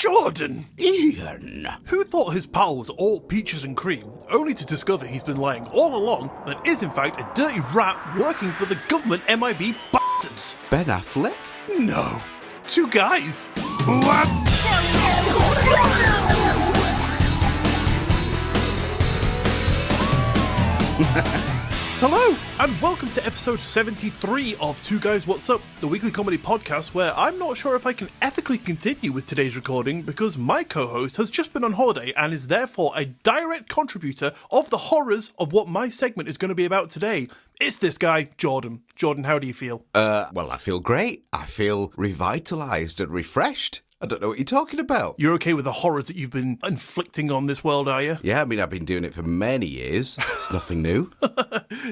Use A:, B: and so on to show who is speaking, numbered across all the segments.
A: Jordan!
B: Iain!
A: Who thought his pal was all peaches and cream, only to discover he's been lying all along and is in fact a dirty rat working for the government MIB bastards?
B: Ben Affleck?
A: No. Two guys. What? Hello, and welcome to episode 73 of Two Guys What's Up, the weekly comedy podcast where I'm not sure if I can ethically continue with today's recording because my co-host has just been on holiday and is therefore a direct contributor of the horrors of what my segment is going to be about today. It's this guy, Jordan. Jordan, how do you feel?
B: Well, I feel great. I feel revitalised and refreshed. I don't know what you're talking about.
A: You're okay with the horrors that you've been inflicting on this world, are you?
B: Yeah, I mean, I've been doing it for many years. It's nothing new.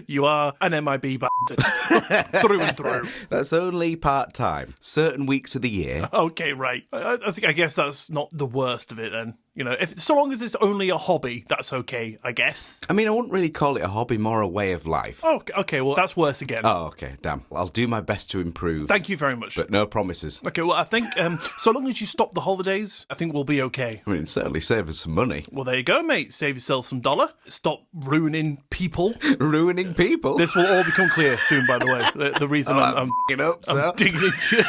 A: You are an MIB bastard. Through and through.
B: That's only part-time. Certain weeks of the year.
A: Okay, right. I guess that's not the worst of it then. You know, if so long as it's only a hobby, that's okay, I guess.
B: I mean, I wouldn't really call it a hobby, more a way of life.
A: Oh, okay, well, that's worse again.
B: Oh, okay, damn. I'll do my best to improve.
A: Thank you very much.
B: But no promises.
A: Okay, well, I think so long as you stop the holidays, I think we'll be okay.
B: I mean, certainly save us some money.
A: Well, there you go, mate. Save yourself some dollar. Stop ruining people.
B: Ruining people?
A: This will all become clear soon, by the way. The reason I'm digging into it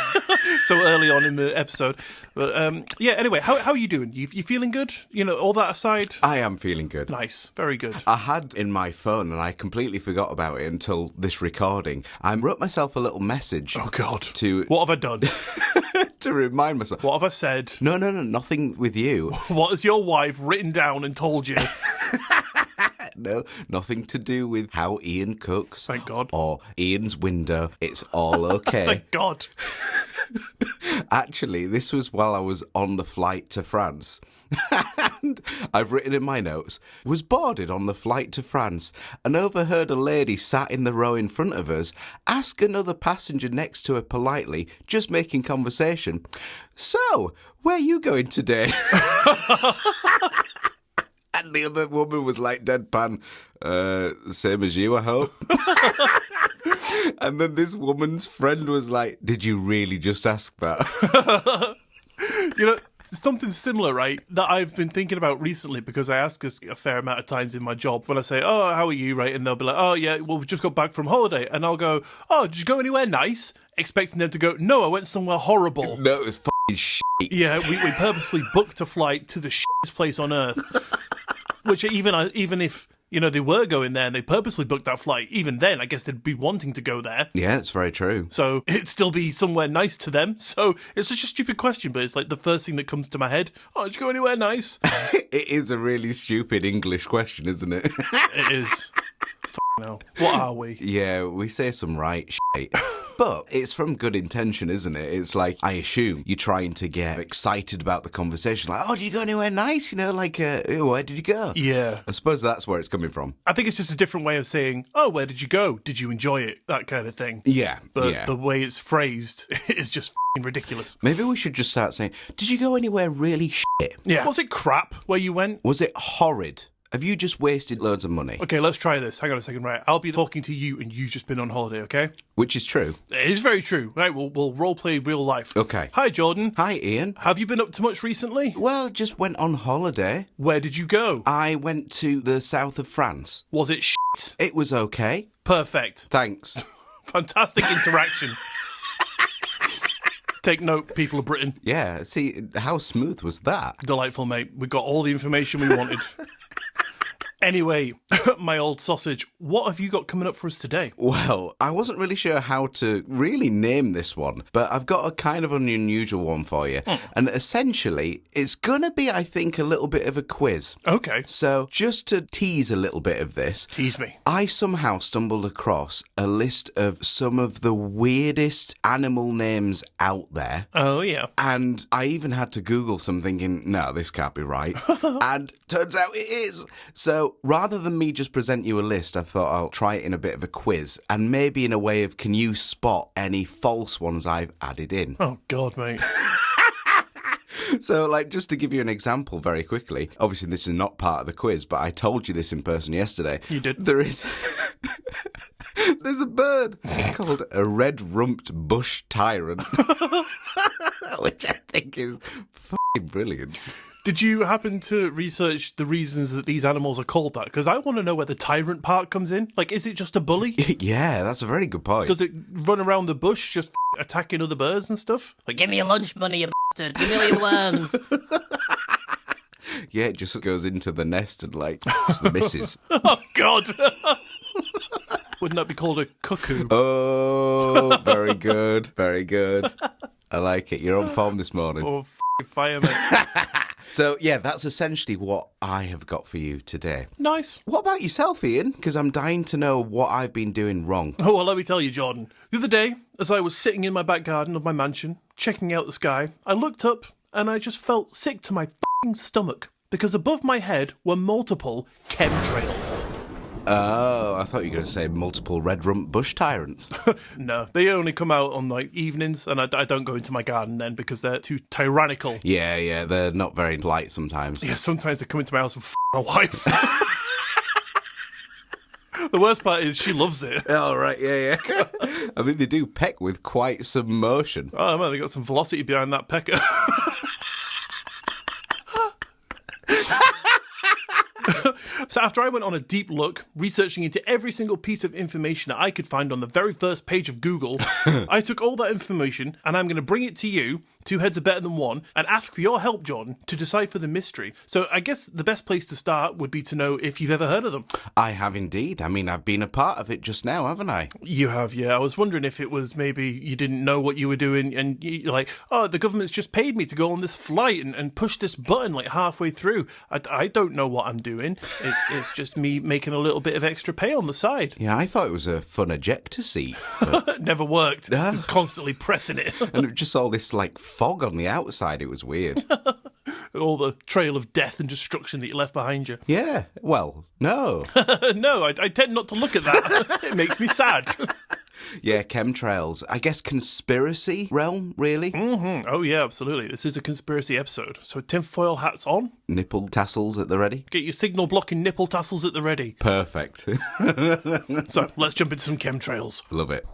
A: so early on in the episode. But yeah, anyway, how are you doing? You feeling good? You know, all that aside?
B: I am feeling good.
A: Nice. Very good.
B: I had in my phone, and I completely forgot about it until this recording. I wrote myself a little message.
A: Oh, God.
B: To
A: What have I done?
B: to remind myself.
A: What have I said?
B: No, nothing with you.
A: What has your wife written down and told you?
B: No, nothing to do with how Iain cooks.
A: Thank God.
B: Or Ian's window. It's all okay.
A: Thank God.
B: Actually, this was while I was on the flight to France. And I've written in my notes, was boarded on the flight to France and overheard a lady sat in the row in front of us ask another passenger next to her politely, just making conversation, "So, where are you going today?" And the other woman was like deadpan, same as you, I hope. And then this woman's friend was like, "Did you really just ask that?"
A: You know, something similar, right, that I've been thinking about recently because I ask this a fair amount of times in my job when I say, "Oh, how are you?" right, and they'll be like, "Oh, yeah, well, we just got back from holiday." And I'll go, "Oh, did you go anywhere nice?" Expecting them to go, "No, I went somewhere horrible."
B: No, it was fucking shit.
A: Yeah, we purposely booked a flight to the shittest place on earth. Which even if, you know, they were going there and they purposely booked that flight, even then, I guess they'd be wanting to go there.
B: Yeah, it's very true.
A: So it'd still be somewhere nice to them. So it's such a stupid question, but it's like the first thing that comes to my head. Oh, did you go anywhere nice?
B: It is a really stupid English question, isn't it?
A: It is. No. What are we?
B: Yeah, we say some right shit. But it's from good intention, isn't it? It's like, I assume you're trying to get excited about the conversation. Like, oh, did you go anywhere nice? You know, like, where did you go?
A: Yeah.
B: I suppose that's where it's coming from.
A: I think it's just a different way of saying, oh, where did you go? Did you enjoy it? That kind of thing.
B: Yeah,
A: But
B: yeah.
A: the way it's phrased is just ridiculous.
B: Maybe we should just start saying, did you go anywhere really shit?
A: Yeah. Was it crap where you went?
B: Was it horrid? Have you just wasted loads of money?
A: Okay, let's try this. Hang on a second, right? I'll be talking to you and you've just been on holiday, okay?
B: Which is true.
A: It is very true. Right, we'll role-play real life.
B: Okay.
A: Hi, Jordan.
B: Hi, Iain.
A: Have you been up to much recently?
B: Well, just went on holiday.
A: Where did you go?
B: I went to the south of France.
A: Was it shit?
B: It was okay.
A: Perfect.
B: Thanks.
A: Fantastic interaction. Take note, people of Britain.
B: Yeah, see, how smooth was that?
A: Delightful, mate. We got all the information we wanted. Anyway, my old sausage, what have you got coming up for us today?
B: Well, I wasn't really sure how to really name this one, but I've got a kind of an unusual one for you. And essentially, it's going to be, I think, a little bit of a quiz.
A: Okay.
B: So, just to tease a little bit of this.
A: Tease me.
B: I somehow stumbled across a list of some of the weirdest animal names out there.
A: Oh, yeah.
B: And I even had to Google some thinking, no, this can't be right. And turns out it is. So rather than me just present you a list, I thought I'll try it in a bit of a quiz and maybe in a way of, can you spot any false ones I've added in?
A: Oh, God, mate.
B: So, like, just to give you an example very quickly, obviously this is not part of the quiz, but I told you this in person yesterday.
A: You did.
B: There's a bird called a red-rumped bush tyrant, which I think is brilliant.
A: Did you happen to research the reasons that these animals are called that? Because I want to know where the tyrant part comes in. Like, is it just a bully?
B: Yeah, that's a very good point.
A: Does it run around the bush just attacking other birds and stuff?
C: Like, give me your lunch money, you bastard. Give me your worms.
B: Yeah, it just goes into the nest and, like, it's the missus.
A: Oh, God. Wouldn't that be called a cuckoo?
B: Oh, very good. Very good. I like it. You're on form this morning.
A: Oh, fireman.
B: So, yeah, that's essentially what I have got for you today.
A: Nice.
B: What about yourself, Ian? Because I'm dying to know what I've been doing wrong.
A: Oh, well, let me tell you, Jordan. The other day, as I was sitting in my back garden of my mansion, checking out the sky, I looked up and I just felt sick to my f***ing stomach because above my head were multiple chemtrails.
B: Oh, I thought you were going to say multiple red rump bush tyrants.
A: No, they only come out on like evenings, and I don't go into my garden then because they're too tyrannical.
B: Yeah, they're not very polite sometimes.
A: Yeah, sometimes they come into my house and f*** my wife. The worst part is she loves it.
B: Oh, right, yeah. I mean, they do peck with quite some motion.
A: Oh man, they got some velocity behind that pecker. So after I went on a deep look, researching into every single piece of information that I could find on the very first page of Google, I took all that information and I'm going to bring it to you, two heads are better than one, and ask for your help, Jordan, to decipher the mystery. So I guess the best place to start would be to know if you've ever heard of them.
B: I have indeed. I mean, I've been a part of it just now, haven't I?
A: You have, yeah. I was wondering if it was maybe you didn't know what you were doing and you're like, oh, the government's just paid me to go on this flight and push this button like halfway through. I don't know what I'm doing. It's just me making a little bit of extra pay on the side.
B: Yeah, I thought it was a fun ejector seat. But...
A: It never worked. Constantly pressing it.
B: And it was just all this, like, fog on the outside. It was weird.
A: All the trail of death and destruction that you left behind you.
B: Yeah, well, no.
A: No, I tend not to look at that. It makes me sad.
B: Yeah, chemtrails. I guess conspiracy realm, really?
A: Mm-hmm. Oh, yeah, absolutely. This is a conspiracy episode. So tinfoil hats on.
B: Nipple tassels at the ready.
A: Get your signal blocking nipple tassels at the ready.
B: Perfect.
A: So let's jump into some chemtrails.
B: Love it.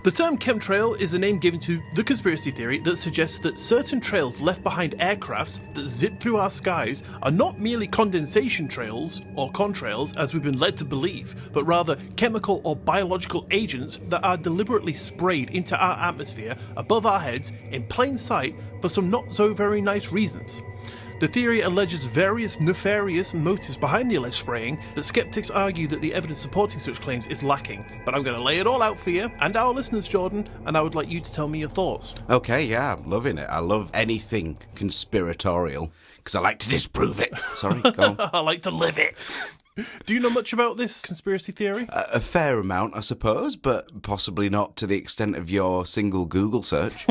A: The term chemtrail is a name given to the conspiracy theory that suggests that certain trails left behind aircrafts that zip through our skies are not merely condensation trails or contrails as we've been led to believe, but rather chemical or biological agents that are deliberately sprayed into our atmosphere above our heads in plain sight for some not so very nice reasons. The theory alleges various nefarious motives behind the alleged spraying, but skeptics argue that the evidence supporting such claims is lacking. But I'm going to lay it all out for you and our listeners, Jordan, and I would like you to tell me your thoughts.
B: Okay, yeah, I'm loving it. I love anything conspiratorial, because I like to disprove it. Sorry, go on.
A: I like to live it. Do you know much about this conspiracy theory?
B: A fair amount, I suppose, but possibly not to the extent of your single Google search.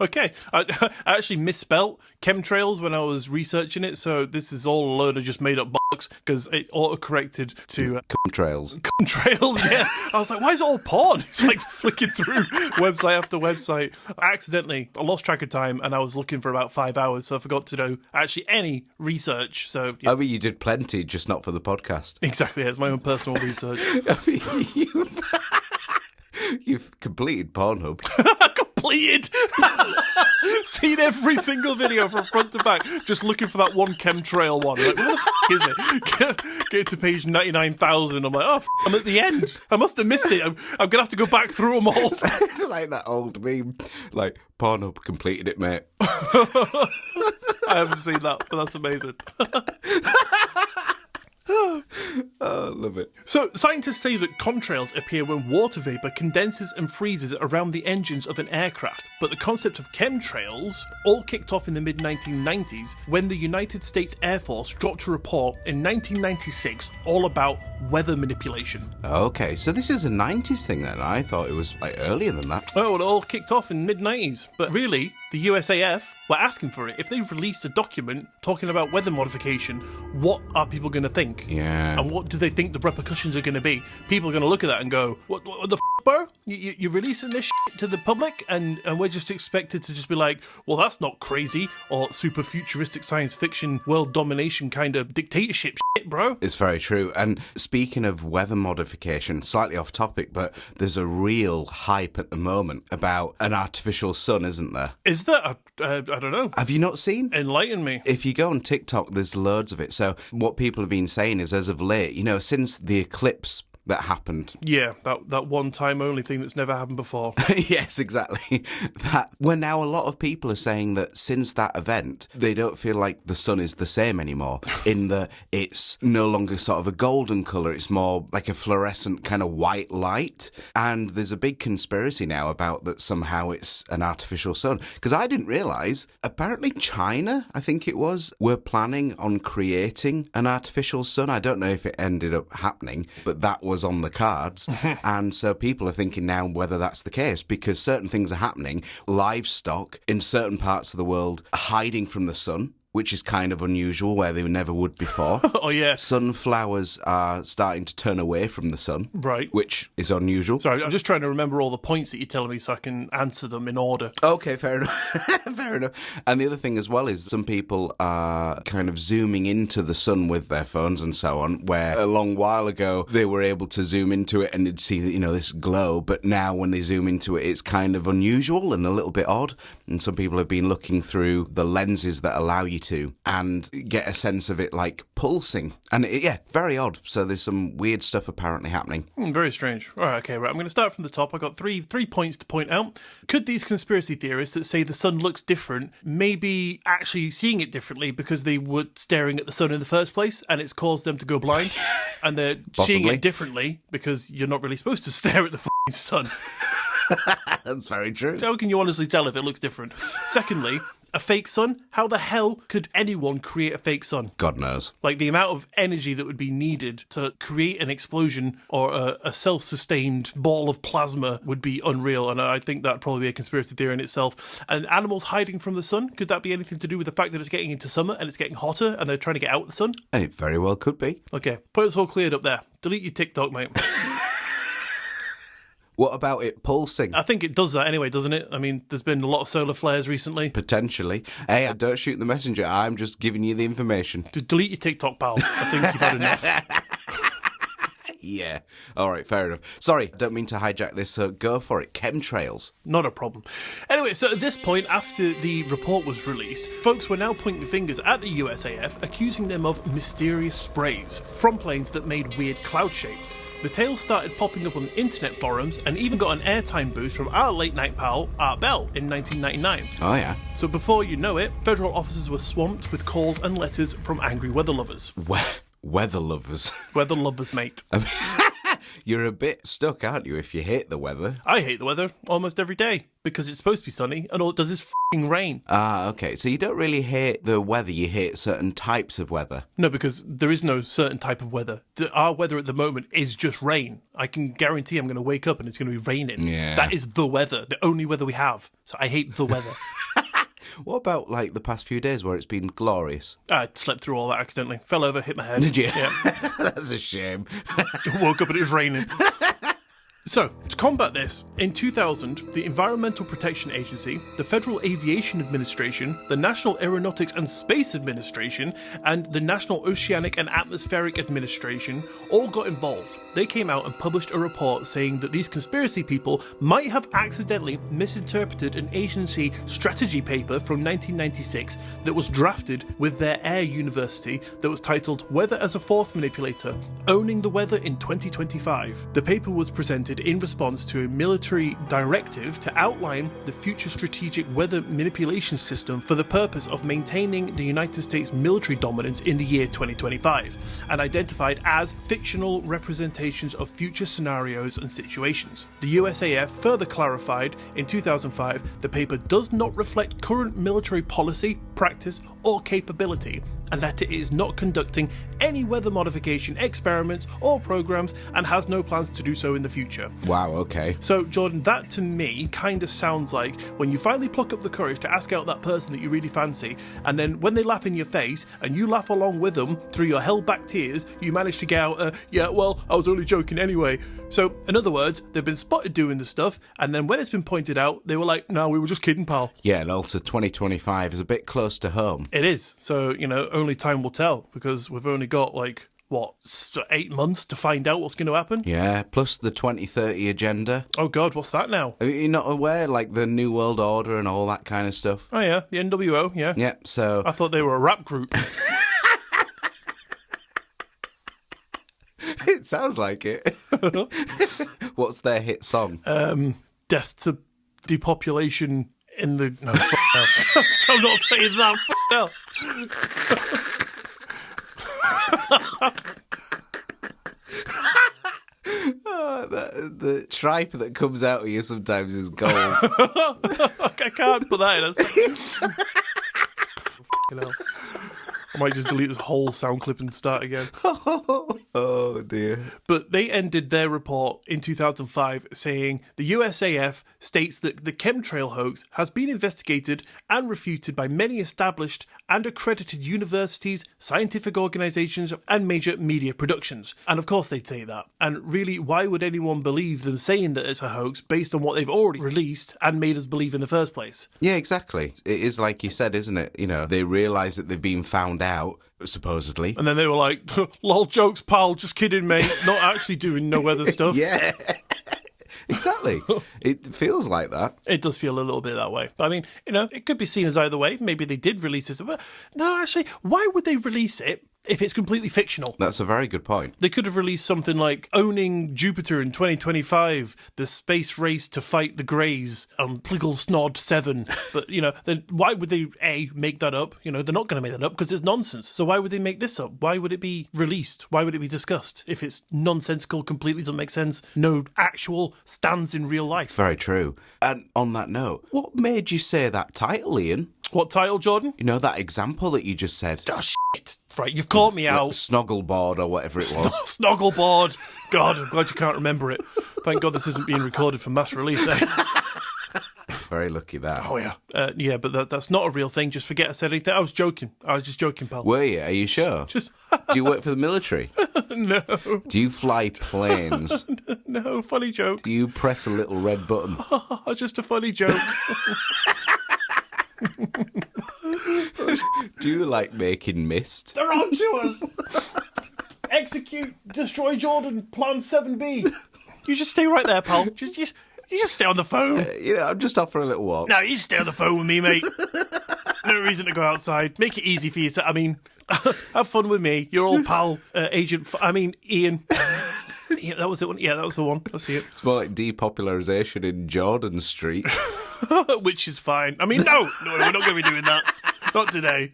A: Okay, I actually misspelt chemtrails when I was researching it, so this is all a load of just made up bollocks because it auto-corrected to
B: Chemtrails.
A: Chemtrails, yeah. I was like, why is it all porn? It's like flicking through website after website. I lost track of time and I was looking for about 5 hours, so I forgot to do actually any research. So yeah.
B: I mean, you did plenty, just not for the podcast.
A: Exactly, it's my own personal research.
B: I mean, you've completed Pornhub.
A: Completed! Seen every single video from front to back, just looking for that one chemtrail one. Like, where the is it? Get to page 99,000. I'm like, I'm at the end. I must have missed it. I'm going to have to go back through them all.
B: It's like that old meme, like, Pornhub completed it, mate.
A: I haven't seen that, but that's amazing.
B: Oh, love it.
A: So, scientists say that contrails appear when water vapour condenses and freezes around the engines of an aircraft, but the concept of chemtrails all kicked off in the mid-1990s when the United States Air Force dropped a report in 1996 all about weather manipulation.
B: Okay, so this is a 90s thing then. I thought it was like earlier than that.
A: Oh, well, it all kicked off in the mid-90s, but really, the USAF were asking for it. If they've released a document talking about weather modification, what are people going to think?
B: Yeah.
A: And what do they think the repercussions are going to be? People are going to look at that and go, what the f***? bro? You're releasing this shit to the public, and we're just expected to just be like, well, that's not crazy, or super futuristic science fiction, world domination kind of dictatorship shit, bro.
B: It's very true. And speaking of weather modification, slightly off topic, but there's a real hype at the moment about an artificial sun, isn't there?
A: Is that? I don't know.
B: Have you not seen?
A: Enlighten me.
B: If you go on TikTok, there's loads of it. So what people have been saying is, as of late, since the eclipse that happened.
A: Yeah, that one time only thing that's never happened before.
B: Yes, exactly. Well, now a lot of people are saying that since that event, they don't feel like the sun is the same anymore, in that it's no longer sort of a golden colour, it's more like a fluorescent kind of white light. And there's a big conspiracy now about that somehow it's an artificial sun. Because I didn't realise, apparently China, I think it was, were planning on creating an artificial sun. I don't know if it ended up happening, but that was on the cards. And so people are thinking now whether that's the case, because certain things are happening. Livestock in certain parts of the world are hiding from the sun, which is kind of unusual, where they never would before.
A: Oh, yeah.
B: Sunflowers are starting to turn away from the sun.
A: Right.
B: Which is unusual.
A: Sorry, I'm just trying to remember all the points that you're telling me so I can answer them in order.
B: Okay, fair enough. Fair enough. And the other thing as well is some people are kind of zooming into the sun with their phones and so on, where a long while ago they were able to zoom into it and they'd see, this glow, but now when they zoom into it, it's kind of unusual and a little bit odd. And some people have been looking through the lenses that allow you to and get a sense of it like pulsing. And very odd. So there's some weird stuff apparently happening.
A: Very strange. All right, okay, right. I'm going to start from the top. I got three points to point out. Could these conspiracy theorists that say the sun looks different maybe actually seeing it differently because they were staring at the sun in the first place and it's caused them to go blind and they're seeing it differently because you're not really supposed to stare at the fucking sun.
B: That's very true.
A: How can you honestly tell if it looks different? Secondly, a fake sun? How the hell could anyone create a fake sun?
B: God knows.
A: Like, the amount of energy that would be needed to create an explosion or a self-sustained ball of plasma would be unreal, and I think that'd probably be a conspiracy theory in itself. And animals hiding from the sun? Could that be anything to do with the fact that it's getting into summer and it's getting hotter and they're trying to get out of the sun?
B: It very well could be.
A: Okay, point us all cleared up there. Delete your TikTok, mate.
B: What about it pulsing?
A: I think it does that anyway, doesn't it? I mean, there's been a lot of solar flares recently.
B: Potentially. Hey, don't shoot the messenger. I'm just giving you the information.
A: Delete your TikTok, pal. I think you've had enough.
B: Yeah. All right, fair enough. Sorry, I don't mean to hijack this, so go for it. Chemtrails.
A: Not a problem. Anyway, so at this point, after the report was released, folks were now pointing fingers at the USAF, accusing them of mysterious sprays from planes that made weird cloud shapes. The tale started popping up on internet forums and even got an airtime boost from our late-night pal, Art Bell, in 1999.
B: Oh, yeah.
A: So before you know it, federal officers were swamped with calls and letters from angry weather lovers.
B: Weather lovers.
A: Weather lovers, mate.
B: I mean, you're a bit stuck, aren't you, if you hate the weather?
A: I hate the weather almost every day because it's supposed to be sunny and all it does is f***ing rain.
B: Ah, okay. So you don't really hate the weather, you hate certain types of weather.
A: No, because there is no certain type of weather. Our weather at the moment is just rain. I can guarantee I'm going to wake up and it's going to be raining.
B: Yeah.
A: That is the weather, the only weather we have. So I hate the weather.
B: What about, like, the past few days where it's been glorious?
A: I slept through all that accidentally. Fell over, hit my head.
B: Did you?
A: Yeah.
B: That's a shame.
A: Woke up and it was raining. So, to combat this, in 2000, the Environmental Protection Agency, the Federal Aviation Administration, the National Aeronautics and Space Administration, and the National Oceanic and Atmospheric Administration all got involved. They came out and published a report saying that these conspiracy people might have accidentally misinterpreted an agency strategy paper from 1996 that was drafted with their Air University that was titled Weather as a Force Manipulator, Owning the Weather in 2025. The paper was presented in response to a military directive to outline the future strategic weather manipulation system for the purpose of maintaining the United States military dominance in the year 2025, and identified as fictional representations of future scenarios and situations. The USAF further clarified in 2005 the paper does not reflect current military policy, practice, or capability, and that it is not conducting any weather modification experiments or programs and has no plans to do so in the future.
B: Wow, okay.
A: So, Jordan, that to me kind of sounds like when you finally pluck up the courage to ask out that person that you really fancy, and then when they laugh in your face and you laugh along with them through your held back tears, you manage to get out, yeah, well, I was only joking anyway. So, in other words, they've been spotted doing this stuff, and then when it's been pointed out, they were like, no, we were just kidding, pal.
B: Yeah, and also 2025 is a bit close to home.
A: It is. So, only time will tell, because we've only got, 8 months to find out what's going to happen?
B: Yeah, plus the 2030 agenda.
A: Oh, God, what's that now?
B: Are you not aware, the New World Order and all that kind of stuff?
A: Oh, yeah, the NWO, yeah.
B: Yeah, so...
A: I thought they were a rap group.
B: It sounds like it. What's their hit song?
A: Death to depopulation in the... No, f*** hell. I'm not saying that, f*** hell.
B: The tripe that comes out of you sometimes is gold.
A: I can't put that in a second. I might just delete this whole sound clip and start again.
B: Oh, dear.
A: But they ended their report in 2005 saying the USAF states that the chemtrail hoax has been investigated and refuted by many established and accredited universities, scientific organisations, and major media productions. And of course they'd say that. And really, why would anyone believe them saying that it's a hoax based on what they've already released and made us believe in the first place?
B: Yeah, exactly. It is like you said, isn't it? They realise that they've been found out, supposedly.
A: And then they were like, lol, jokes, pal, just kidding, mate. Not actually doing no weather stuff.
B: Yeah. Exactly. It feels like that.
A: It does feel a little bit that way. I mean, it could be seen as either way. Maybe they did release it. But no, actually, why would they release it if it's completely fictional?
B: That's a very good point.
A: They could have released something like Owning Jupiter in 2025, the space race to fight the Greys on Pliggle Snod 7. But, then why would they, A, make that up? They're not going to make that up because it's nonsense. So why would they make this up? Why would it be released? Why would it be discussed if it's nonsensical, completely doesn't make sense, no actual stands in real life?
B: It's very true. And on that note, what made you say that title, Ian?
A: What title, Jordan?
B: That example that you just said.
A: Oh, shit. Right, you've caught me out.
B: Snoggleboard or whatever it was.
A: Snoggleboard. God, I'm glad you can't remember it. Thank God this isn't being recorded for mass release, eh?
B: Very lucky that.
A: Oh, yeah. Yeah, but that's not a real thing. Just forget I said anything. I was joking. I was just joking, pal.
B: Were you? Are you sure?
A: Just...
B: Do you work for the military?
A: No.
B: Do you fly planes?
A: No, funny joke.
B: Do you press a little red button?
A: Just a funny joke.
B: Do you like making mist?
A: They're on to us. Execute, destroy Jordan, plan 7B. You just stay right there, pal. You just stay on the phone.
B: I'm just off for a little walk.
A: No, you stay on the phone with me, mate. No reason to go outside. Make it easy for yourself. I mean, have fun with me. Your old pal, Iain. Yeah, that was it. Yeah, that was the one. I see it.
B: It's more like depopularisation in Jordan Street.
A: Which is fine. I mean, no, we're not going to be doing that. Not today.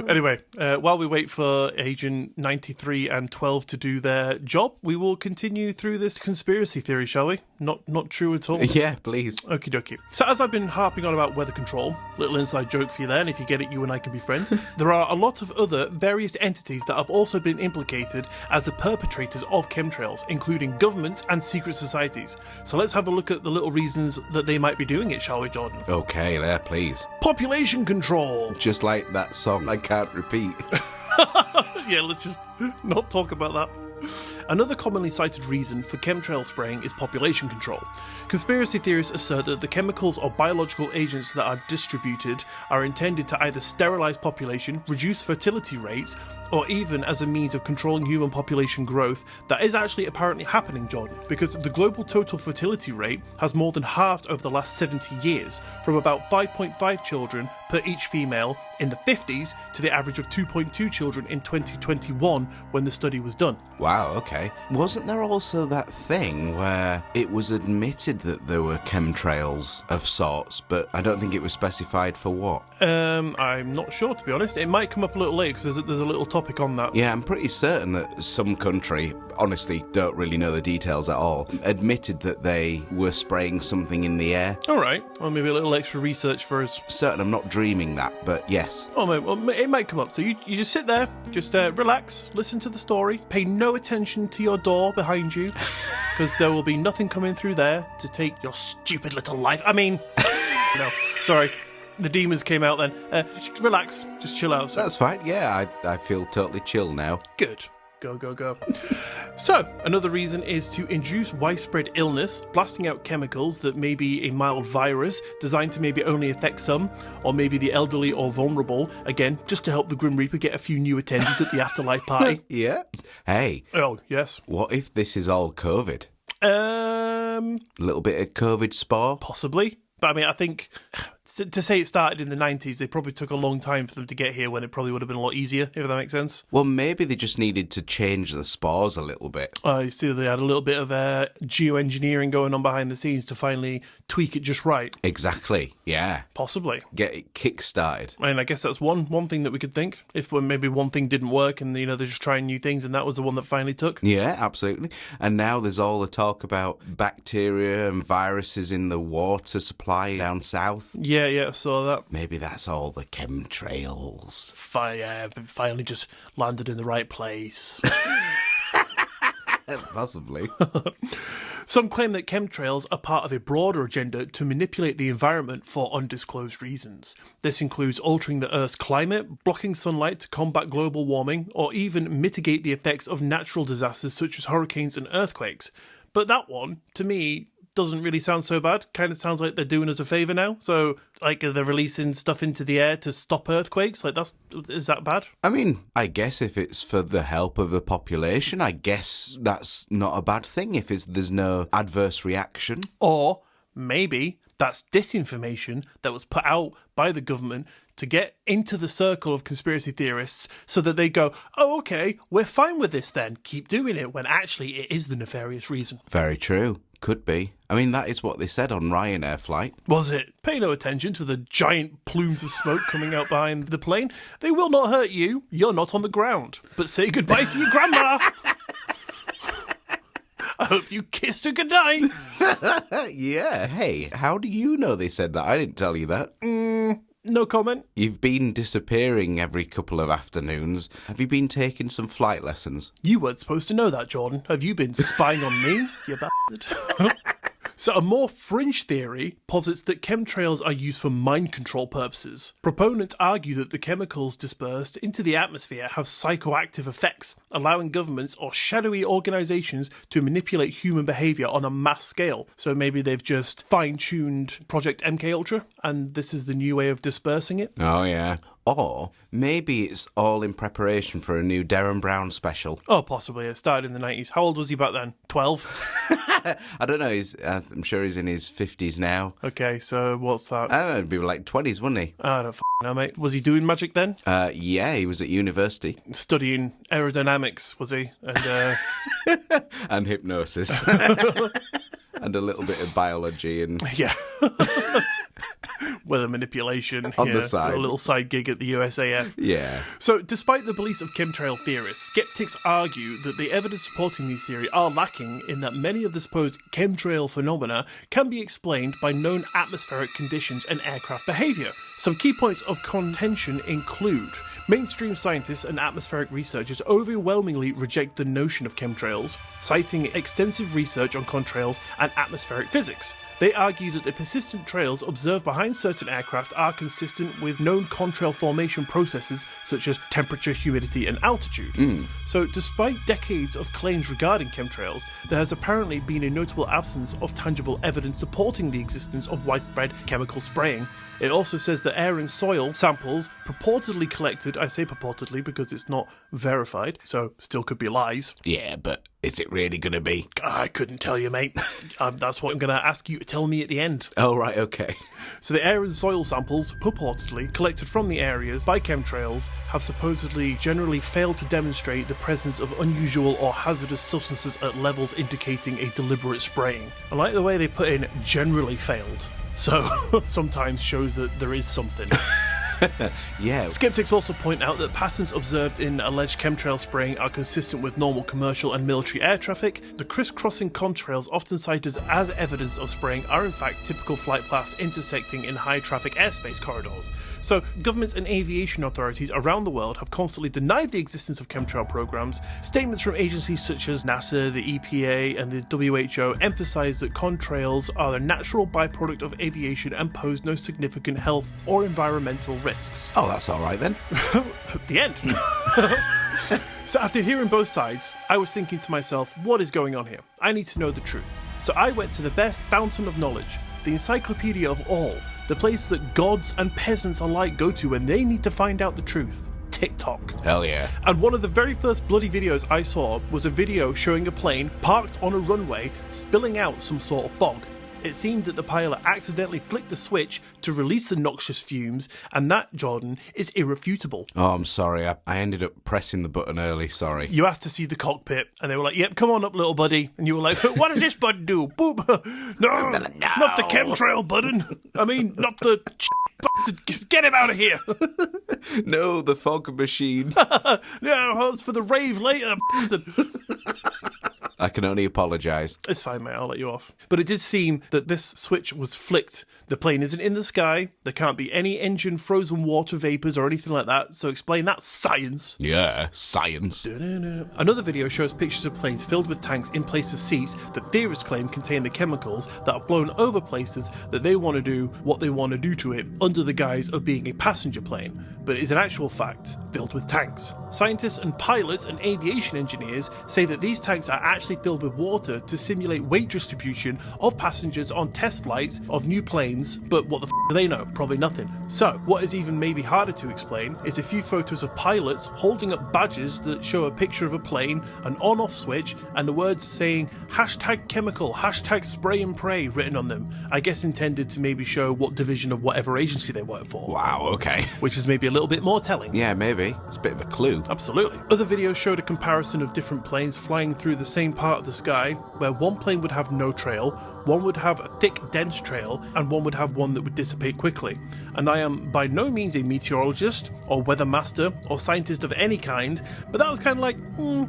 A: Anyway, while we wait for Agent 93 and 12 to do their job, we will continue through this conspiracy theory, shall we? Not true at all.
B: Yeah, please.
A: Okie dokie. So as I've been harping on about weather control, little inside joke for you there, and if you get it, you and I can be friends, there are a lot of other various entities that have also been implicated as the perpetrators of chemtrails, including governments and secret societies. So let's have a look at the little reasons that they might be doing it, shall we, Jordan?
B: Okay, there, please.
A: Population control.
B: Just like that song I can't repeat.
A: Yeah, let's just not talk about that. Another commonly cited reason for chemtrail spraying is population control. Conspiracy theorists assert that the chemicals or biological agents that are distributed are intended to either sterilise population, reduce fertility rates, or even as a means of controlling human population growth. That is actually apparently happening, Jordan, because the global total fertility rate has more than halved over the last 70 years, from about 5.5 children per each female in the 50s to the average of 2.2 children in 2021 when the study was done.
B: Wow, okay. Wasn't there also that thing where it was admitted that there were chemtrails of sorts, but I don't think it was specified for what?
A: I'm not sure, to be honest. It might come up a little later because there's a little topic on that.
B: Yeah, I'm pretty certain that some country, honestly don't really know the details at all, admitted that they were spraying something in the air.
A: All right. Well, maybe a little extra research for us.
B: Certain I'm not dreaming that, but yes.
A: Oh, mate, well, it might come up. So you just sit there, just relax, listen to the story, pay no attention to your door behind you, because there will be nothing coming through there to take your stupid little life. I mean, no, sorry. The demons came out then. Just relax, just chill out.
B: That's fine, yeah, I feel totally chill now.
A: Good. Go. So, another reason is to induce widespread illness, blasting out chemicals that may be a mild virus, designed to maybe only affect some, or maybe the elderly or vulnerable, again, just to help the Grim Reaper get a few new attendees at the afterlife party.
B: Yeah. Hey.
A: Oh, yes.
B: What if this is all COVID? A little bit of COVID spore?
A: Possibly. But I mean, I think to say it started in the 90s, they probably took a long time for them to get here when it probably would have been a lot easier, if that makes sense.
B: Well, maybe they just needed to change the spores a little bit.
A: You see, they had a little bit of geoengineering going on behind the scenes to finally tweak it just right.
B: Exactly, yeah.
A: Possibly.
B: Get it kick-started.
A: I mean, I guess that's one thing that we could think. If maybe one thing didn't work and, they're just trying new things and that was the one that finally took.
B: Yeah, absolutely. And now there's all the talk about bacteria and viruses in the water supply down south.
A: Yeah, I saw that.
B: Maybe that's all the chemtrails.
A: Finally just landed in the right place.
B: Possibly.
A: Some claim that chemtrails are part of a broader agenda to manipulate the environment for undisclosed reasons. This includes altering the Earth's climate, blocking sunlight to combat global warming, or even mitigate the effects of natural disasters such as hurricanes and earthquakes. But that one, to me, doesn't really sound so bad. Kind of sounds like they're doing us a favour now. So, they're releasing stuff into the air to stop earthquakes. Is that bad?
B: I mean, I guess if it's for the help of the population, I guess that's not a bad thing if there's no adverse reaction.
A: Or maybe that's disinformation that was put out by the government to get into the circle of conspiracy theorists so that they go, oh, okay, we're fine with this then. Keep doing it, when actually it is the nefarious reason.
B: Very true. Could be. I mean, that is what they said on Ryanair flight.
A: Was it? Pay no attention to the giant plumes of smoke coming out behind the plane. They will not hurt you. You're not on the ground. But say goodbye to your grandma. I hope you kissed her goodnight.
B: Yeah. Hey, how do you know they said that? I didn't tell you that.
A: No comment.
B: You've been disappearing every couple of afternoons. Have you been taking some flight lessons?
A: You weren't supposed to know that, Jordan. Have you been spying on me, you bastard? So a more fringe theory posits that chemtrails are used for mind control purposes. Proponents argue that the chemicals dispersed into the atmosphere have psychoactive effects, allowing governments or shadowy organisations to manipulate human behaviour on a mass scale. So maybe they've just fine-tuned Project MKUltra, and this is the new way of dispersing it.
B: Oh, yeah. Or maybe it's all in preparation for a new Derren Brown special.
A: Oh, possibly. It started in the 90s. How old was he back then? 12?
B: I don't know. I'm sure he's in his 50s now.
A: Okay, so what's that?
B: I don't know, it'd be like 20s, wouldn't he?
A: I don't know, mate. Was he doing magic then?
B: Yeah, he was at university.
A: Studying aerodynamics, was he? And
B: and hypnosis. And a little bit of biology and...
A: Yeah. Weather manipulation.
B: On the side.
A: A little side gig at the USAF.
B: Yeah.
A: So, despite the beliefs of chemtrail theorists, skeptics argue that the evidence supporting these theories are lacking in that many of the supposed chemtrail phenomena can be explained by known atmospheric conditions and aircraft behaviour. Some key points of contention include: mainstream scientists and atmospheric researchers overwhelmingly reject the notion of chemtrails, citing extensive research on contrails and atmospheric physics. They argue that the persistent trails observed behind certain aircraft are consistent with known contrail formation processes such as temperature, humidity, and altitude. So, despite decades of claims regarding chemtrails, there has apparently been a notable absence of tangible evidence supporting the existence of widespread chemical spraying. It also says that air and soil samples purportedly collected, I say purportedly because it's not verified, so still could be lies.
B: Yeah, but is it really going to be?
A: I couldn't tell you, mate. That's what I'm going to ask you to tell me at the end.
B: Oh, right, okay.
A: So the air and soil samples, purportedly collected from the areas by chemtrails, have supposedly generally failed to demonstrate the presence of unusual or hazardous substances at levels indicating a deliberate spraying. I like the way they put in generally failed. So sometimes shows that there is something.
B: Yeah.
A: Skeptics also point out that patterns observed in alleged chemtrail spraying are consistent with normal commercial and military air traffic. The crisscrossing contrails, often cited as evidence of spraying, are in fact typical flight paths intersecting in high-traffic airspace corridors. So, governments and aviation authorities around the world have constantly denied the existence of chemtrail programs. Statements from agencies such as NASA, the EPA, and the WHO emphasize that contrails are a natural byproduct of aviation and pose no significant health or environmental risks.
B: Oh, that's all right then.
A: The end. So after hearing both sides, I was thinking to myself, what is going on here? I need to know the truth. So I went to the best fountain of knowledge, the encyclopedia of all, the place that gods and peasants alike go to when they need to find out the truth. TikTok.
B: Hell yeah.
A: And one of the very first bloody videos I saw was a video showing a plane parked on a runway spilling out some sort of fog. It seemed that the pilot accidentally flicked the switch to release the noxious fumes, and that, Jordan, is irrefutable.
B: Oh, I'm sorry. I ended up pressing the button early, sorry.
A: You asked to see the cockpit, and they were like, yep, come on up, little buddy. And you were like, what does this button do? Boop. No, not the chemtrail button. I mean, not the button. Get him out of here.
B: No, the fog machine.
A: Yeah, that's for the rave later.
B: I can only apologise.
A: It's fine, mate. I'll let you off. But it did seem that this switch was flicked. The plane isn't in the sky. There can't be any engine frozen water vapours or anything like that. So explain that science.
B: Yeah, science.
A: Another video shows pictures of planes filled with tanks in place of seats that theorists claim contain the chemicals that are blown over places that they want to do what they want to do to it under the guise of being a passenger plane, but it is an actual fact filled with tanks. Scientists and pilots and aviation engineers say that these tanks are actually filled with water to simulate weight distribution of passengers on test flights of new planes, but what the do they know? Probably nothing. So, what is even maybe harder to explain is a few photos of pilots holding up badges that show a picture of a plane, an on-off switch, and the words saying #chemical, #spray and pray written on them. I guess intended to maybe show what division of whatever agency they work for.
B: Wow, okay.
A: Which is maybe a little bit more telling.
B: Yeah, maybe. It's a bit of a clue.
A: Absolutely. Other videos showed a comparison of different planes flying through the same part of the sky, where one plane would have no trail, one would have a thick, dense trail, and one would have one that would dissipate quickly. And I am by no means a meteorologist, or weather master, or scientist of any kind, but that was kind of like,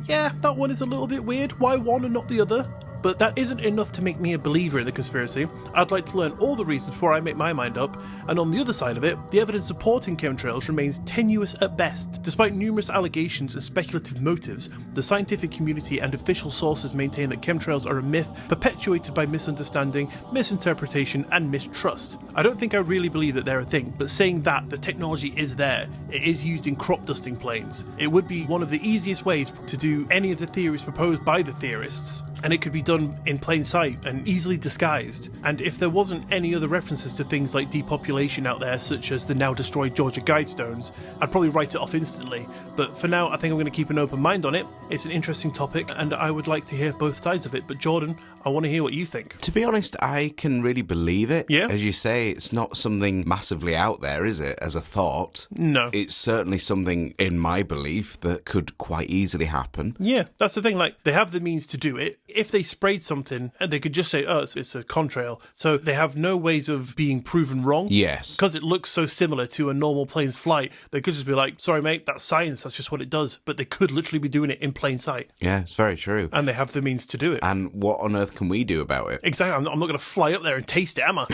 A: yeah, that one is a little bit weird. Why one and not the other? But that isn't enough to make me a believer in the conspiracy. I'd like to learn all the reasons before I make my mind up, and on the other side of it, the evidence supporting chemtrails remains tenuous at best. Despite numerous allegations and speculative motives, the scientific community and official sources maintain that chemtrails are a myth perpetuated by misunderstanding, misinterpretation, and mistrust. I don't think I really believe that they're a thing, but saying that the technology is there, it is used in crop dusting planes. It would be one of the easiest ways to do any of the theories proposed by the theorists, and it could be done in plain sight and easily disguised. And if there wasn't any other references to things like depopulation out there, such as the now destroyed Georgia Guidestones, I'd probably write it off instantly. But for now, I think I'm going to keep an open mind on it. It's an interesting topic, and I would like to hear both sides of it. But Jordan, I want to hear what you think.
B: To be honest, I can really believe it.
A: Yeah?
B: As you say, it's not something massively out there, is it, as a thought?
A: No.
B: It's certainly something, in my belief, that could quite easily happen.
A: Yeah, that's the thing. Like, they have the means to do it. If they sprayed something, and they could just say, oh, it's a contrail. So they have no ways of being proven wrong.
B: Yes.
A: Because it looks so similar to a normal plane's flight, they could just be like, sorry, mate, that's science. That's just what it does. But they could literally be doing it in plain sight.
B: Yeah, it's very true.
A: And they have the means to do it.
B: And what on earth can we do about it?
A: Exactly. I'm not going to fly up there and taste it, am I?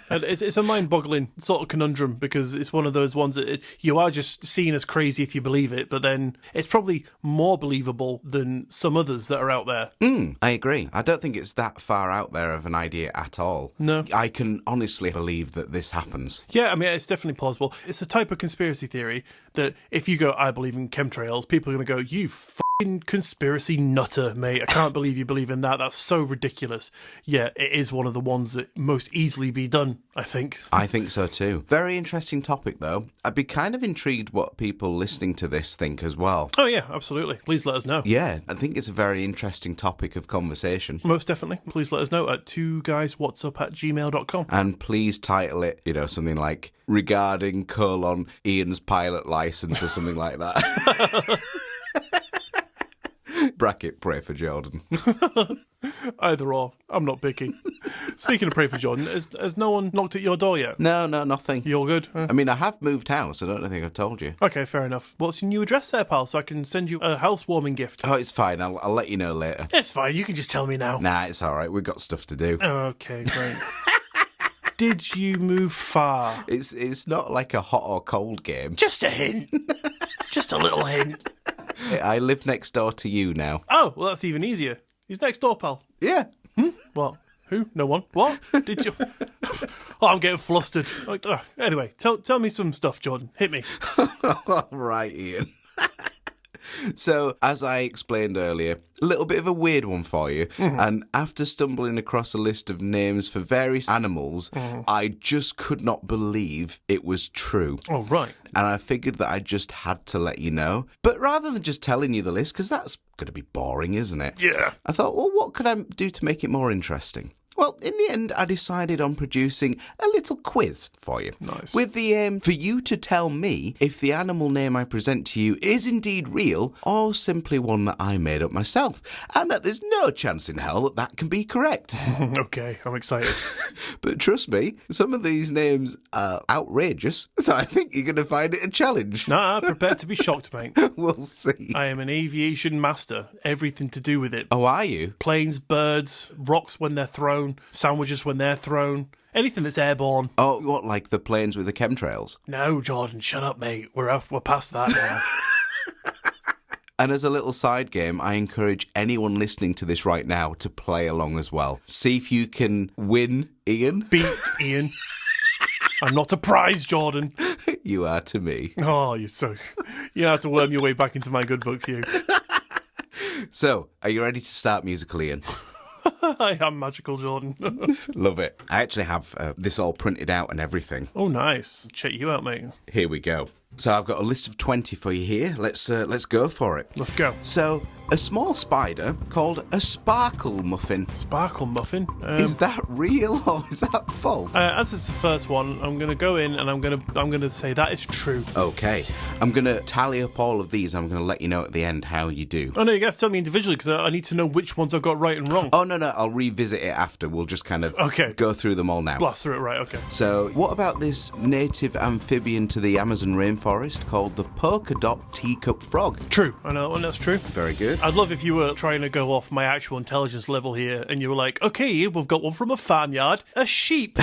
A: And it's a mind-boggling sort of conundrum, because it's one of those ones that you are just seen as crazy if you believe it, but then it's probably more believable than some others that are out there.
B: I agree. I don't think it's that far out there of an idea at all.
A: No.
B: I can honestly believe that this happens.
A: Yeah, I mean, it's definitely plausible. It's a type of conspiracy theory that if you go, I believe in chemtrails, people are going to go, you fucking conspiracy nutter, mate. I can't believe you believe in that. That's so ridiculous. Yeah, it is one of the ones that most easily be done, I think.
B: I think so too. Very interesting topic, though. I'd be kind of intrigued what people listening to this think as well.
A: Oh, yeah, absolutely. Please let us know.
B: Yeah, I think it's a very interesting topic of conversation.
A: Most definitely. Please let us know at twoguyswhatsup@gmail.com.
B: And please title it, something like regarding Iain's pilot license or something like that. Bracket, pray for Jordan.
A: Either or. I'm not picky. Speaking of pray for Jordan, has no one knocked at your door yet?
B: No, nothing.
A: You're good?
B: I mean, I have moved house. I don't think I've told you.
A: Okay, fair enough. What's your new address there, pal, so I can send you a housewarming gift?
B: Oh, it's fine. I'll let you know later.
A: It's fine. You can just tell me now.
B: Nah, it's all right. We've got stuff to do.
A: Okay, great. Did you move far?
B: It's not like a hot or cold game.
A: Just a hint. Just a little hint.
B: I live next door to you now.
A: Oh, well, that's even easier. He's next door, pal.
B: Yeah.
A: What? Who? No one? What? Did you? Oh, I'm getting flustered. Anyway, tell me some stuff, Jordan. Hit me.
B: All right, Ian. So, as I explained earlier, a little bit of a weird one for you. And after stumbling across a list of names for various animals, I just could not believe it was true.
A: Oh, right.
B: And I figured that I just had to let you know. But rather than just telling you the list, because that's going to be boring, isn't it?
A: Yeah.
B: I thought, well, what could I do to make it more interesting? Well, in the end, I decided on producing a little quiz for you.
A: Nice.
B: With the aim for you to tell me if the animal name I present to you is indeed real or simply one that I made up myself. And that there's no chance in hell that that can be correct.
A: Okay, I'm excited.
B: But trust me, some of these names are outrageous, so I think you're going to find it a challenge.
A: Nah, prepare to be shocked, mate.
B: We'll see.
A: I am an aviation master. Everything to do with it.
B: Oh, are you?
A: Planes, birds, rocks when they're thrown, sandwiches when they're thrown, anything that's airborne.
B: Oh, what, like the planes with the chemtrails?
A: No, Jordan, shut up, mate. We're past that now.
B: And as a little side game, I encourage anyone listening to this right now to play along as well. See if you can win, Ian.
A: Beat Ian. I'm not a prize, Jordan.
B: You are to me.
A: Oh, you have to worm your way back into my good books, you.
B: So, are you ready to start musical, Ian?
A: I am magical, Jordan.
B: Love it. I actually have this all printed out and everything.
A: Oh, nice. Check you out, mate.
B: Here we go. So I've got a list of 20 for you here. Let's go for it.
A: Let's go.
B: So, a small spider called a sparkle muffin.
A: Sparkle muffin.
B: Is that real or is that false?
A: As it's the first one, I'm going to go in and I'm going to say that is true.
B: Okay. I'm going to tally up all of these. I'm going to let you know at the end how you do.
A: Oh, no, you have to tell me individually because I need to know which ones I've got right and wrong.
B: Oh, no, I'll revisit it after. We'll just kind of go through them all now.
A: Blast through it, right, okay.
B: So, what about this native amphibian to the Amazon rainforest called the polka dot teacup frog?
A: True. I know that one, that's true.
B: Very good.
A: I'd love if you were trying to go off my actual intelligence level here and you were like, okay, we've got one from a farmyard, a sheep.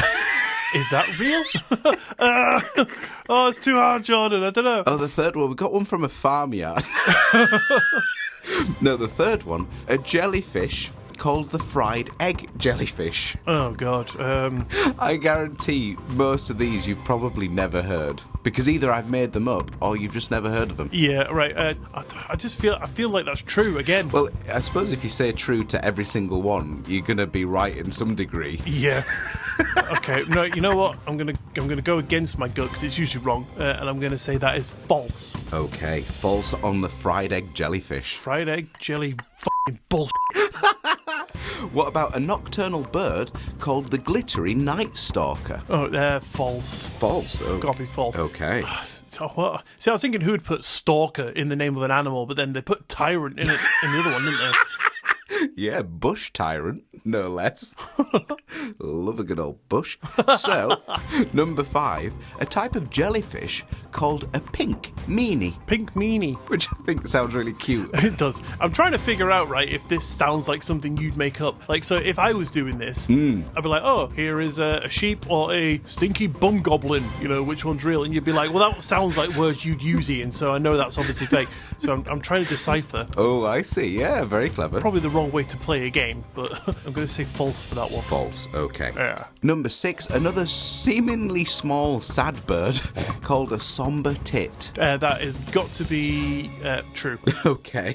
A: Is that real? Oh, it's too hard, Jordan. I don't know.
B: Oh, the third one. We got one from a farmyard. No, the third one. A jellyfish called the fried egg jellyfish.
A: Oh, God.
B: I guarantee most of these you've probably never heard. Because either I've made them up or you've just never heard of them.
A: Yeah, right. I feel like that's true again.
B: Well, I suppose if you say true to every single one, you're going to be right in some degree.
A: Yeah. Okay, no, you know what? I'm gonna go against my gut because it's usually wrong, and I'm gonna say that is false.
B: Okay, false on the fried egg jellyfish.
A: Fried egg jelly, fucking bullshit.
B: What about a nocturnal bird called the glittery night stalker?
A: Oh, false.
B: False. Oh.
A: Gotta be false.
B: Okay.
A: So, what? See, I was thinking who'd put stalker in the name of an animal, but then they put tyrant in it in the other one, didn't they?
B: Yeah, bush tyrant, no less. Love a good old bush. So, number 5, a type of jellyfish called a pink meanie.
A: Pink meanie.
B: Which I think sounds really cute.
A: It does. I'm trying to figure out, right, if this sounds like something you'd make up. Like, so if I was doing this, I'd be like, oh, here is a sheep or a stinky bum goblin, you know, which one's real? And you'd be like, well, that sounds like words you'd use, Ian, so I know that's obviously fake. So I'm trying to decipher.
B: Oh, I see. Yeah, very clever.
A: Probably the wrong way to play a game, but I'm going to say false for that one.
B: False, okay.
A: Yeah.
B: Number 6, another seemingly small sad bird called a somber tit.
A: That has got to be true.
B: Okay.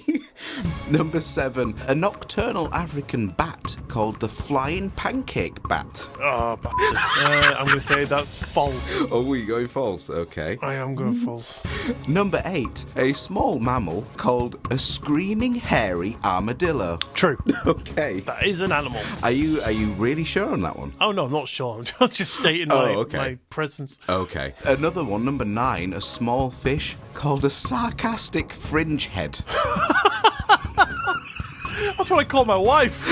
B: Number 7, a nocturnal African bat called the flying pancake bat.
A: Oh, bastard. I'm going to say that's false.
B: Oh, you're going false? Okay.
A: I am going false.
B: Number 8, a small mammal called a screaming hairy armadillo.
A: True.
B: Okay.
A: That is an animal.
B: Are you really sure on that one?
A: Oh, no, I'm not sure. I'm just stating my presence.
B: Okay. Another one, number 9, a small fish called a sarcastic fringe head.
A: That's what I call my wife.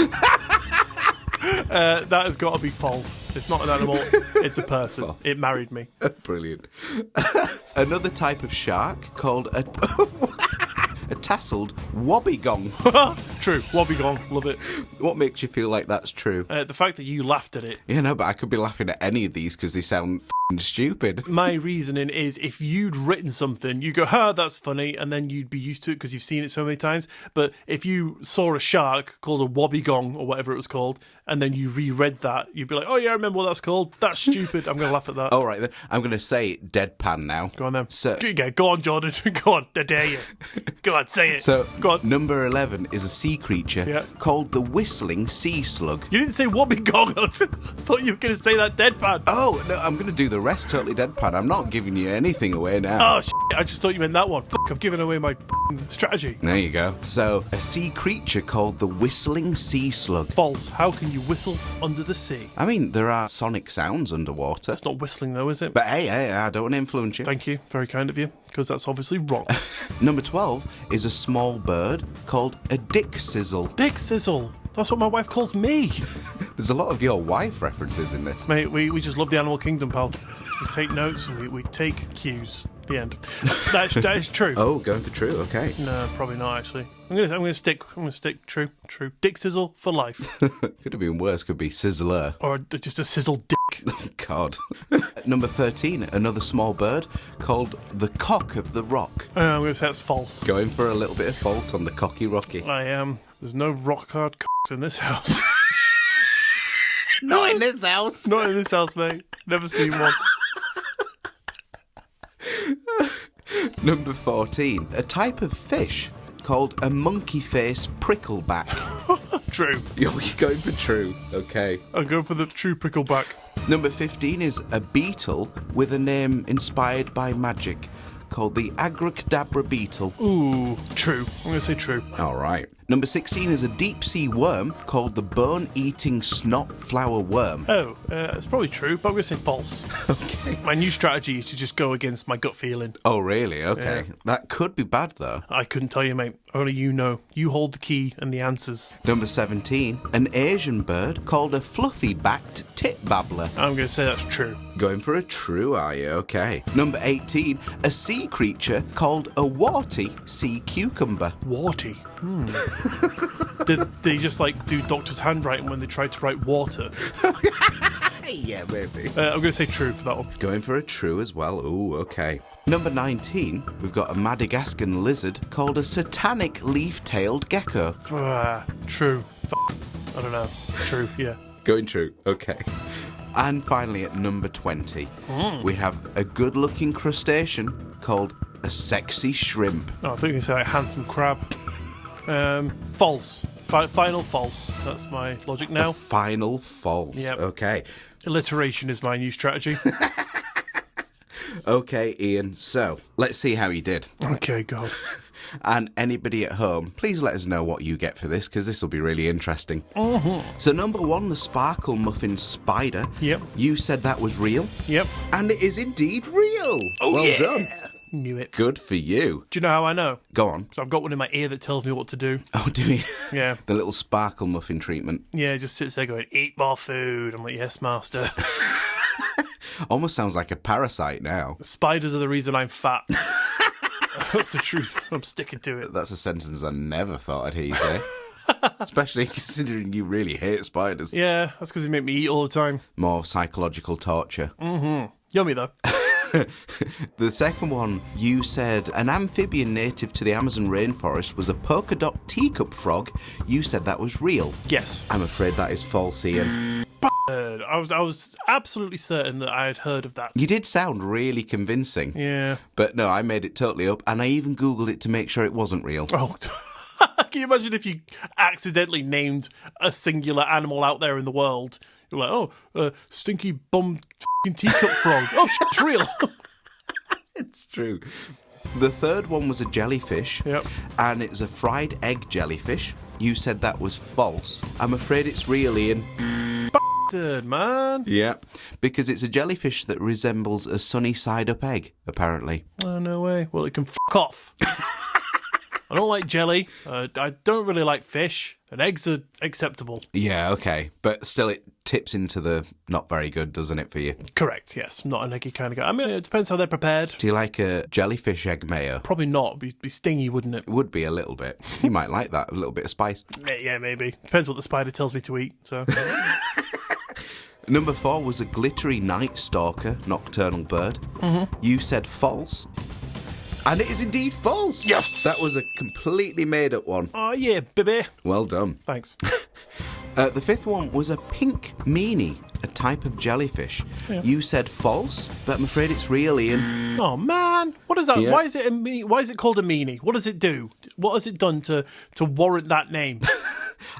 A: That has got to be false. It's not an animal, it's a person.
B: False.
A: It married me.
B: Brilliant. Another type of shark called a tasseled wobbegong.
A: True, wobbegong, love it.
B: What makes you feel like that's true?
A: The fact that you laughed at it.
B: Yeah, no, but I could be laughing at any of these because they sound f***ing stupid.
A: My reasoning is if you'd written something, you go, ha, that's funny, and then you'd be used to it because you've seen it so many times. But if you saw a shark called a wobbegong or whatever it was called, and then you reread that, you'd be like, oh yeah, I remember what that's called. That's stupid. I'm going to laugh at that.
B: All right, then. I'm going to say deadpan now.
A: Go on then.
B: So,
A: Go on, Jordan. Go on, I dare you. Go on, say it.
B: So,
A: go on.
B: number 11 is a sea creature
A: Yeah.
B: called the whistling sea slug.
A: You didn't say wobbegong. I thought you were going to say that deadpan.
B: Oh, no, I'm going to do the rest totally deadpan. I'm not giving you anything away now.
A: Oh, shit. I just thought you meant that one. Fuck, I've given away my strategy.
B: There you go. So, a sea creature called the whistling sea slug.
A: False. How can you whistle under the sea?
B: I mean, there are sonic sounds underwater.
A: It's not whistling, though, is it?
B: But hey, I don't want to influence you.
A: Thank you. Very kind of you, because that's obviously wrong.
B: Number 12 is a small bird called a dick sizzle.
A: Dick sizzle. That's what my wife calls me.
B: There's a lot of your wife references in this.
A: Mate, we just love the animal kingdom, pal. We take notes and we take cues. The end. That is true.
B: Oh, going for true, okay.
A: No, probably not, actually. I'm gonna stick true. Dick sizzle for life.
B: Could have been worse, could be sizzler.
A: Or just a sizzle dick.
B: Oh, God. Number 13, another small bird called the cock of the rock.
A: I'm gonna say that's false.
B: Going for a little bit of false on the cocky rocky.
A: I am. There's no rock hard cocks in this house.
B: Not in this house.
A: Not in this house, mate. Never seen one.
B: Number 14, a type of fish called a monkey face prickleback.
A: True.
B: You're going for true, okay.
A: I'll go for the true prickleback.
B: Number 15 is a beetle with a name inspired by magic called the Abracadabra beetle.
A: Ooh, true. I'm gonna say true.
B: All right. Number 16 is a deep-sea worm called the bone-eating snot flower worm.
A: Oh, it's probably true, but I'm gonna say false.
B: Okay.
A: My new strategy is to just go against my gut feeling.
B: Oh, really? Okay.
A: Yeah.
B: That could be bad, though.
A: I couldn't tell you, mate. Only you know. You hold the key and the answers.
B: Number 17, an Asian bird called a fluffy-backed tit babbler.
A: I'm gonna say that's true.
B: Going for a true, are you? Okay. Number 18, a sea creature called a warty sea cucumber.
A: Warty. Did they just do doctor's handwriting when they tried to write water?
B: Yeah, maybe.
A: I'm going to say true for that one.
B: Going for a true as well. Ooh, okay. Number 19, we've got a Madagascan lizard called a satanic leaf-tailed gecko.
A: True. I don't know. True, yeah.
B: Going true. Okay. And finally, at number 20, we have a good-looking crustacean called a sexy shrimp.
A: Oh, I thought you were going to say handsome crab. False. Final false. That's my logic now.
B: A final false.
A: Yep.
B: Okay.
A: Alliteration is my new strategy.
B: Okay, Ian. So, let's see how you did.
A: Okay, go.
B: And anybody at home, please let us know what you get for this, because this will be really interesting.
A: Mm-hmm.
B: So, number 1, the sparkle muffin spider.
A: Yep.
B: You said that was real.
A: Yep.
B: And it is indeed real.
A: Oh,
B: well
A: yeah.
B: done.
A: Knew it.
B: Good for you.
A: Do you know how I know?
B: Go on.
A: So I've got one in my ear that tells me what to do.
B: Oh, do you?
A: Yeah.
B: The little sparkle muffin treatment.
A: Yeah, it just sits there going, eat more food. I'm like, yes, master.
B: Almost sounds like a parasite now.
A: Spiders are the reason I'm fat. That's the truth. I'm sticking to it.
B: That's a sentence I never thought I'd hear you say. Especially considering you really hate spiders.
A: Yeah, that's because they make me eat all the time.
B: More psychological torture.
A: Mm-hmm. Yummy, though.
B: The second one, you said an amphibian native to the Amazon rainforest was a polka dot teacup frog. You said that was real.
A: Yes.
B: I'm afraid that is false, Ian.
A: I was absolutely certain that I had heard of that.
B: You did sound really convincing.
A: Yeah.
B: But no, I made it totally up, and I even Googled it to make sure it wasn't real.
A: Oh, can you imagine if you accidentally named a singular animal out there in the world? You're like, stinky bum f***ing teacup frog. Oh, it's real.
B: It's true. The third one was a jellyfish.
A: Yep.
B: And it's a fried egg jellyfish. You said that was false. I'm afraid it's real, Ian.
A: Bastard, man.
B: Yeah. Because it's a jellyfish that resembles a sunny side-up egg, apparently.
A: Oh, no way. Well, it can f*** off. I don't like jelly. I don't really like fish. And eggs are acceptable.
B: Yeah, okay. But still, it tips into the not very good, doesn't it, for you?
A: Correct, yes. Not an eggy kind of guy. I mean, it depends how they're prepared.
B: Do you like a jellyfish egg mayo?
A: Probably not. It'd be stingy, wouldn't it?
B: It would be a little bit. You might like that, a little bit of spice.
A: Yeah, maybe. Depends what the spider tells me to eat, so...
B: Number 4 was a glittery night stalker, nocturnal bird. Mm-hmm. You said false. And it is indeed false.
A: Yes!
B: That was a completely made-up one.
A: Oh, yeah, baby.
B: Well done.
A: Thanks.
B: The 5th one was a pink meanie, a type of jellyfish. Yeah. You said false, but I'm afraid it's real, Ian.
A: Oh, man. What is that?
B: Yeah.
A: Why is it called a meanie? What does it do? What has it done to warrant that name?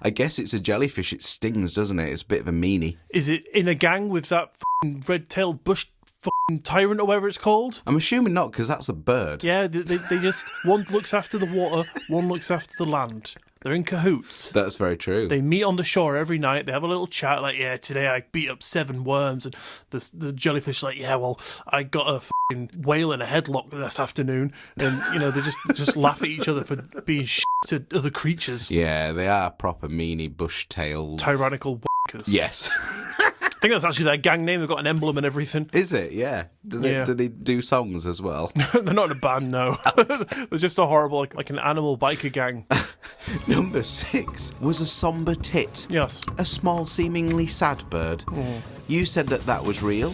B: I guess it's a jellyfish. It stings, doesn't it? It's a bit of a meanie.
A: Is it in a gang with that f***ing red-tailed bush f***ing tyrant or whatever it's called?
B: I'm assuming not, because that's a bird.
A: Yeah, they just... One looks after the water, one looks after the land. They're in cahoots.
B: That's very true.
A: They meet on the shore every night. They have a little chat like, yeah, today I beat up 7 worms. And the jellyfish like, yeah, well, I got a f***ing whale in a headlock this afternoon. And, you know, they just laugh at each other for being shit to other creatures.
B: Yeah, they are proper meanie, bush-tailed...
A: Tyrannical w***ers.
B: Yes.
A: I think that's actually their gang name. They've got an emblem and everything.
B: Is it? Yeah. Do they do songs as well?
A: They're not in a band, no. They're just a horrible, like an animal biker gang.
B: Number 6 was a sombre tit.
A: Yes.
B: A small, seemingly sad bird. Mm. You said that was real,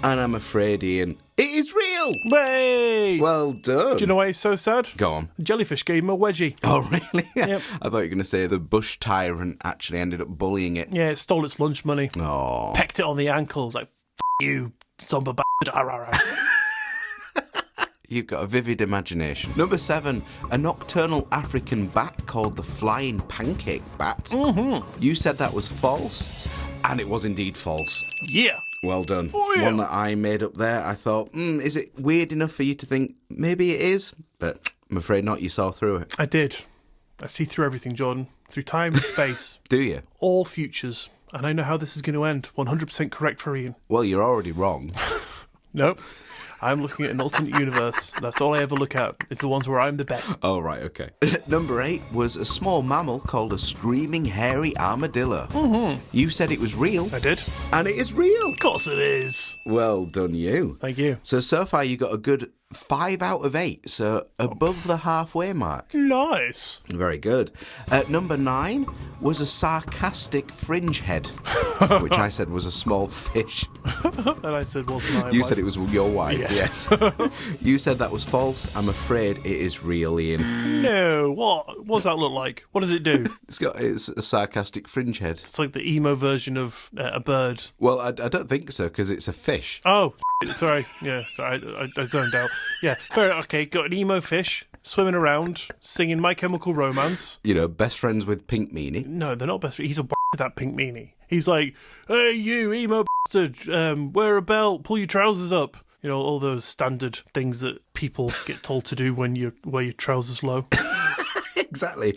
B: and I'm afraid, Ian, it is real!
A: Way!
B: Well done.
A: Do you know why he's so sad?
B: Go on.
A: The jellyfish gave him a wedgie.
B: Oh, really?
A: Yep.
B: I thought you were going to say the bush tyrant actually ended up bullying it.
A: Yeah, it stole its lunch money.
B: Oh.
A: Pecked it on the ankles, like, you, somber bastard.
B: You've got a vivid imagination. Number 7, a nocturnal African bat called the flying pancake bat. Mm-hmm. You said that was false, and it was indeed false.
A: Yeah.
B: Well done.
A: Oh, yeah.
B: One that I made up there. I thought, is it weird enough for you to think maybe it is? But I'm afraid not. You saw through it.
A: I did. I see through everything, Jordan. Through time and space.
B: Do you?
A: All futures. And I know how this is going to end. 100% correct for Ian.
B: Well, you're already wrong.
A: Nope. I'm looking at an alternate universe. That's all I ever look at. It's the ones where I'm the best.
B: Oh, right, okay. Number 8 was a small mammal called a screaming hairy armadillo. Mm-hmm. You said it was real.
A: I did.
B: And it is real.
A: Of course it is.
B: Well done, you.
A: Thank you.
B: So far you got a good 5 out of 8, so above the halfway mark.
A: Nice.
B: Very good. Number 9 was a sarcastic fringe head, which I said was a small fish.
A: And I said, wasn't my
B: You
A: wife?
B: said it was your wife,
A: yes.
B: You said that was false. I'm afraid it is real, Ian.
A: No, what does that look like? What does it do?
B: It's a sarcastic fringe head.
A: It's like the emo version of a bird.
B: Well, I don't think so, because it's a fish.
A: Oh, sorry. Yeah, sorry, I zoned out. Yeah, okay, got an emo fish swimming around, singing My Chemical Romance.
B: You know, best friends with Pink Meanie.
A: No, they're not best friends. He's a that Pink Meanie. He's like, hey, you emo bastard, wear a belt, pull your trousers up. You know, all those standard things that people get told to do when you wear your trousers low.
B: Exactly.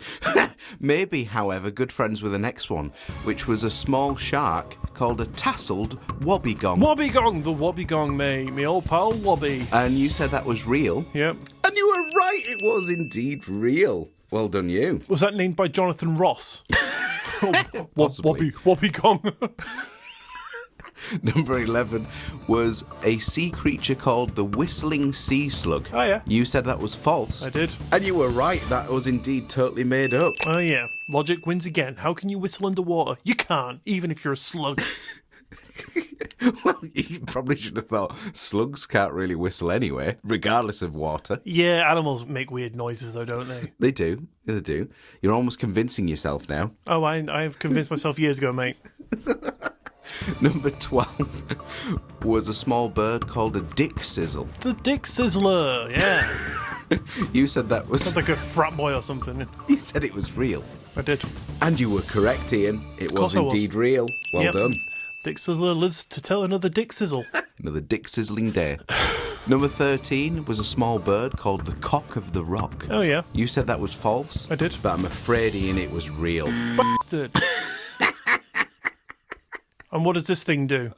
B: Maybe, however, good friends with the next one, which was a small shark called a tasseled wobbegong.
A: Wobbegong, the wobbegong, me old pal Wobby.
B: And you said that was real.
A: Yep.
B: And you were right, it was indeed real. Well done, you.
A: Was that named by Jonathan Ross?
B: Possibly.
A: Wobbegong.
B: Number 11 was a sea creature called the whistling sea slug.
A: Oh, yeah.
B: You said that was false.
A: I did.
B: And you were right, that was indeed totally made up.
A: Oh, yeah. Logic wins again. How can you whistle underwater? You can't, even if you're a slug.
B: Well, you probably should have thought slugs can't really whistle anyway, regardless of water.
A: Yeah, animals make weird noises, though, don't they?
B: They do. They do. You're almost convincing yourself now.
A: Oh, I've convinced myself years ago, mate.
B: Number 12 was a small bird called a dick sizzle.
A: The Dick Sizzler, yeah.
B: You said that was...
A: Sounds like a frat boy or something.
B: You said it was real.
A: I did.
B: And you were correct, Ian. It was indeed real. Well
A: Yep.
B: done.
A: Dick Sizzler lives to tell another Dick Sizzle.
B: Another dick sizzling day. Number 13 was a small bird called the cock of the rock.
A: Oh, yeah.
B: You said that was false.
A: I did.
B: But I'm afraid, Ian, it was real.
A: Bastard. And what does this thing do?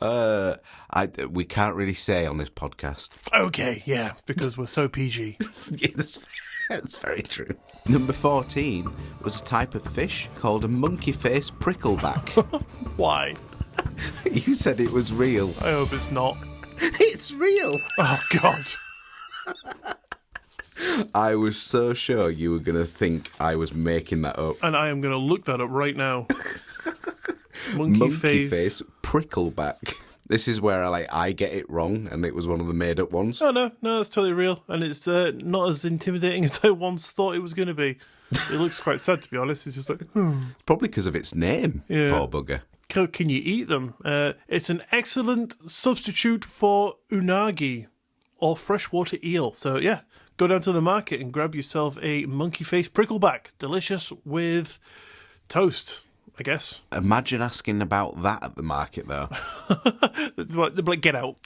B: We can't really say on this podcast.
A: Okay, yeah, because we're so PG.
B: Yes. That's very true. Number 14 was a type of fish called a monkey face prickleback.
A: Why?
B: You said it was real.
A: I hope it's not.
B: It's real.
A: Oh, God.
B: I was so sure you were going to think I was making that up.
A: And I am going to look that up right now.
B: Monkey face prickleback. This is where I get it wrong, and it was one of the made-up ones.
A: Oh, no, it's totally real. And it's not as intimidating as I once thought it was going to be. It looks quite sad, to be honest. It's just like,
B: Probably because of its name,
A: Yeah.
B: poor bugger.
A: Can you eat them? It's an excellent substitute for unagi or freshwater eel. So, yeah, go down to the market and grab yourself a monkey face prickleback. Delicious with toast, I guess.
B: Imagine asking about that at the market, though.
A: They're like, get out.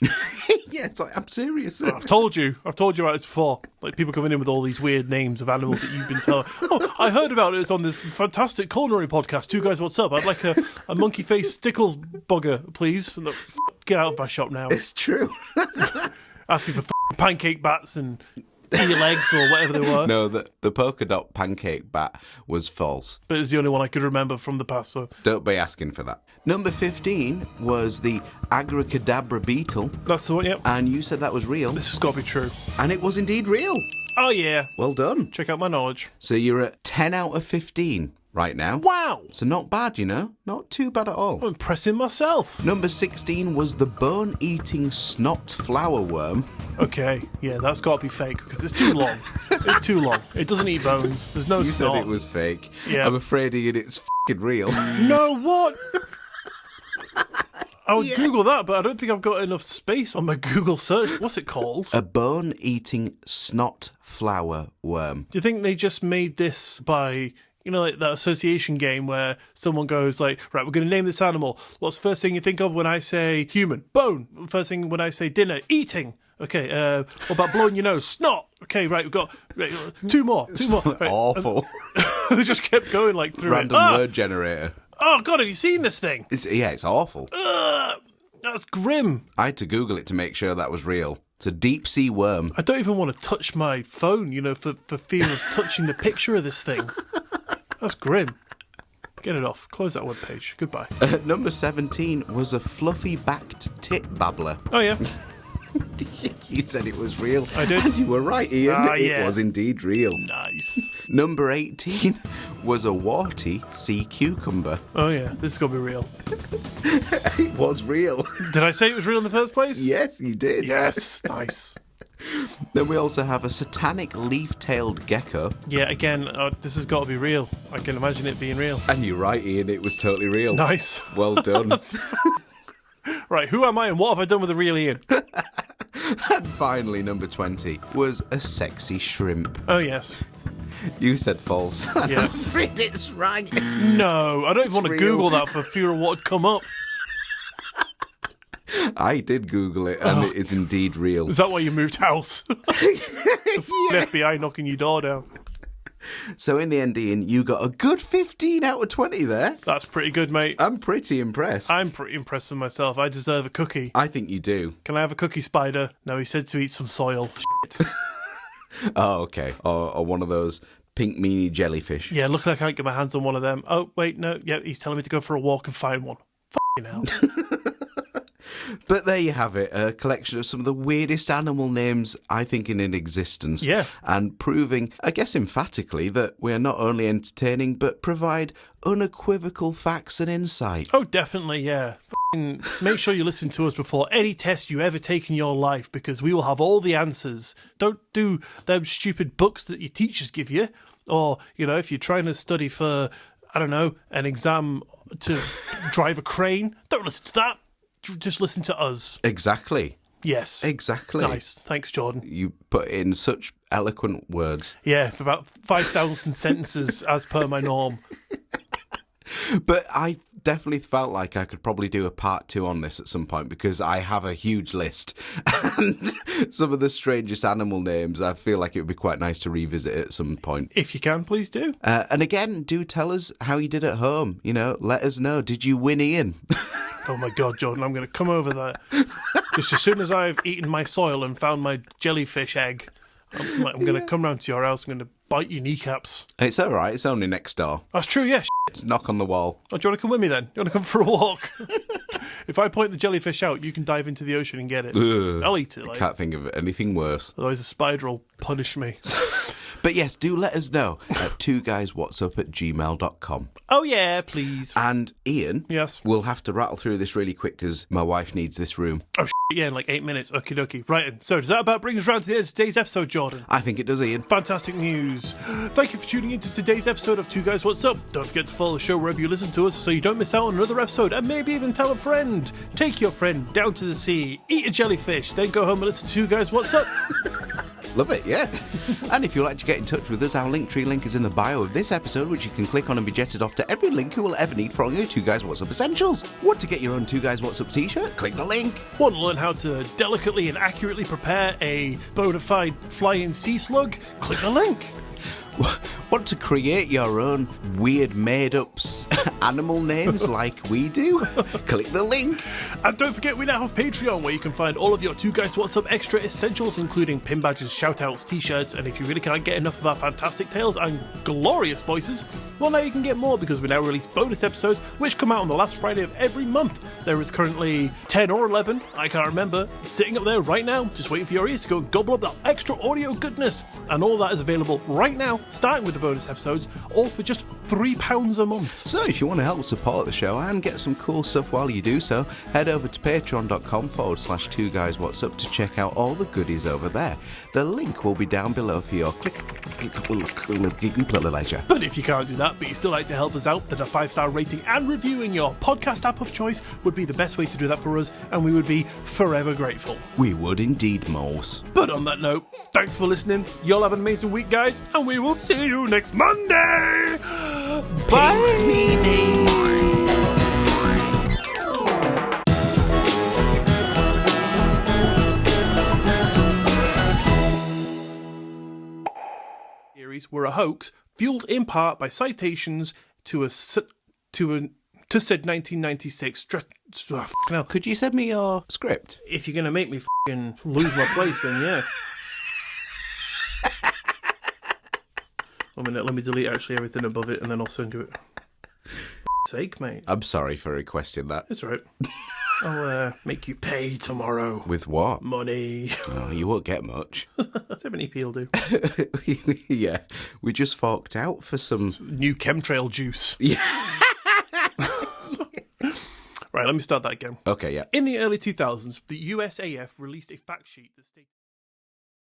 B: Yeah, it's like, I'm serious.
A: I've told you about this before. Like, people coming in with all these weird names of animals that you've been telling. Oh, I heard about it on this fantastic culinary podcast, Two Guys What's Up. I'd like a monkey face stickles bugger, please. And get out of my shop now.
B: It's true.
A: Asking for pancake bats and eel eggs or whatever they were.
B: No, the polka dot pancake bat was false.
A: But it was the only one I could remember from the past, so...
B: Don't be asking for that. Number 15 was the abracadabra beetle.
A: That's the one, yep.
B: And you said that was real.
A: This has got to be true.
B: And it was indeed real.
A: Oh, yeah.
B: Well done.
A: Check out my knowledge.
B: So you're at 10 out of 15 right now.
A: Wow!
B: So not bad, you know. Not too bad at all.
A: I'm impressing myself.
B: Number 16 was the bone-eating snot flower worm.
A: Okay, yeah, that's got to be fake because it's too long. It's too long. It doesn't eat bones. There's no
B: You
A: snot.
B: said it was fake.
A: Yeah.
B: I'm afraid, Ian, it's f***ing real.
A: No, what? I would Google that, but I don't think I've got enough space on my Google search. What's it called?
B: A bone-eating snot flower worm.
A: Do you think they just made this by, you know, like that association game where someone goes like, right, we're going to name this animal. What's the first thing you think of when I say human? Bone. First thing when I say dinner? Eating. Okay, what about blowing your nose? Snot. Okay, right, we've got two more. Right.
B: Awful.
A: They just kept going like through
B: Random
A: it.
B: word generator.
A: Oh, God, have you seen this thing?
B: It's awful.
A: That's grim.
B: I had to Google it to make sure that was real. It's a deep-sea worm.
A: I don't even want to touch my phone, you know, for fear of touching the picture of this thing. That's grim. Get it off. Close that webpage. Goodbye.
B: Number 17 was a fluffy-backed tit babbler.
A: Oh, yeah.
B: You said it was real.
A: I did.
B: And you were right, Ian.
A: Yeah.
B: It was indeed real.
A: Nice.
B: Number 18 was a warty sea cucumber.
A: Oh, yeah. This is going to be real.
B: It was real.
A: Did I say it was real in the first place?
B: Yes, you did.
A: Yes. Nice.
B: Then we also have a satanic leaf-tailed gecko.
A: Yeah, again, this has got to be real. I can imagine it being real.
B: And you're right, Ian. It was totally real.
A: Nice.
B: Well done.
A: Right, who am I and what have I done with the real Ian?
B: And finally, number 20 was a sexy shrimp.
A: Oh, yes.
B: You said false.
A: Yeah.
B: I'm afraid it's right.
A: No, I don't even want to
B: real.
A: Google that for fear of what would come up.
B: I did Google it, and it is indeed real.
A: Is that why you moved house? FBI knocking your door down.
B: So in the end, Ian, you got a good 15 out of 20 there.
A: That's pretty good, mate.
B: I'm pretty impressed.
A: I'm pretty impressed with myself. I deserve a cookie.
B: I think you do.
A: Can I have a cookie, Spider? No, he said to eat some soil. Shit.
B: Oh, okay. Or one of those pink meanie jellyfish.
A: Yeah, look like I can't get my hands on one of them. Oh, wait, no. Yeah, he's telling me to go for a walk and find one. F***ing hell.
B: But there you have it, a collection of some of the weirdest animal names I think in existence.
A: Yeah.
B: And proving, I guess emphatically, that we're not only entertaining but provide unequivocal facts and insight.
A: Oh, definitely, yeah. F***ing make sure you listen to us before any test you ever take in your life, because we will have all the answers. Don't do them stupid books that your teachers give you. Or, you know, if you're trying to study for, I don't know, an exam to drive a crane, don't listen to that. Just listen to us.
B: Exactly.
A: Yes.
B: Exactly.
A: Nice. Thanks, Jordan.
B: You put in such eloquent words.
A: Yeah, about 5,000 sentences as per my norm.
B: But I definitely felt like I could probably do a part 2 on this at some point, because I have a huge list. And some of the strangest animal names, I feel like it would be quite nice to revisit at some point.
A: If you can, please do.
B: And again, do tell us how you did at home. You know, let us know. Did you win, Ian?
A: Oh my God, Jordan, I'm going to come over there. Just as soon as I've eaten my soil and found my jellyfish egg, I'm going to come round to your house. I'm going to bite your kneecaps.
B: It's all right. It's only next door.
A: That's true, yeah.
B: Knock on the wall.
A: Oh, do you want to come with me then? Do you want to come for a walk? If I point the jellyfish out, you can dive into the ocean and get it.
B: Ugh,
A: I'll eat it.
B: I can't think of anything worse.
A: Otherwise, the spider will punish me.
B: But yes, do let us know at twoguyswhatsup@gmail.com.
A: Oh, yeah, please.
B: And Ian,
A: Yes.
B: we'll have to rattle through this really quick because my wife needs this room.
A: Oh, yeah, in like 8 minutes. Okie dokie. Right, and so does that about bring us round to the end of today's episode, Jordan?
B: I think it does, Ian.
A: Fantastic news. Thank you for tuning in to today's episode of Two Guys What's Up. Don't forget to follow the show wherever you listen to us so you don't miss out on another episode, and maybe even tell a friend. Take your friend down to the sea, eat a jellyfish, then go home and listen to Two Guys What's Up.
B: Love it, yeah. And if you'd like to get in touch with us, our Linktree link is in the bio of this episode, which you can click on and be jetted off to every link you will ever need for all your Two Guys What's Up essentials. Want to get your own Two Guys What's Up t-shirt? Click the link.
A: Want to learn how to delicately and accurately prepare a bona fide flying sea slug? Click the link.
B: Want to create your own weird made-up animal names like we do? Click the link.
A: And don't forget, we now have Patreon, where you can find all of your Two Guys What's Up extra essentials, including pin badges, shoutouts, t-shirts, and if you really can't get enough of our fantastic tales and glorious voices, well, now you can get more because we now release bonus episodes, which come out on the last Friday of every month. There is currently 10 or 11, I can't remember, sitting up there right now, just waiting for your ears to go and gobble up that extra audio goodness. And all that is available right now, starting with the bonus episodes, all for just £3 a month.
B: So if you want to help support the show and get some cool stuff while you do so, head over to patreon.com/Two Guys What's Up to check out all the goodies over there. The link will be down below for your pleasure.
A: But if you can't do that, but you still like to help us out, then a 5-star rating and review in your podcast app of choice would be the best way to do that for us, and we would be forever grateful.
B: We would indeed, Moles.
A: But on that note, thanks for listening. You'll have an amazing week, guys, and we will see you next Monday. Bye. Were a hoax fueled in part by citations to said 1996. Now,
B: Could you send me your script?
A: if you're gonna make me lose my place, then yeah. 1 minute, let me delete actually everything above it, and then I'll send you it. Sake, mate.
B: I'm sorry for requesting that.
A: It's alright. I'll make you pay tomorrow.
B: With what?
A: Money.
B: Oh, you won't get much.
A: 70p will do.
B: Yeah, we just forked out for some
A: New chemtrail juice.
B: Yeah.
A: Right, let me start that again.
B: Okay, yeah.
A: In the early 2000s, the USAF released a fact sheet that stated...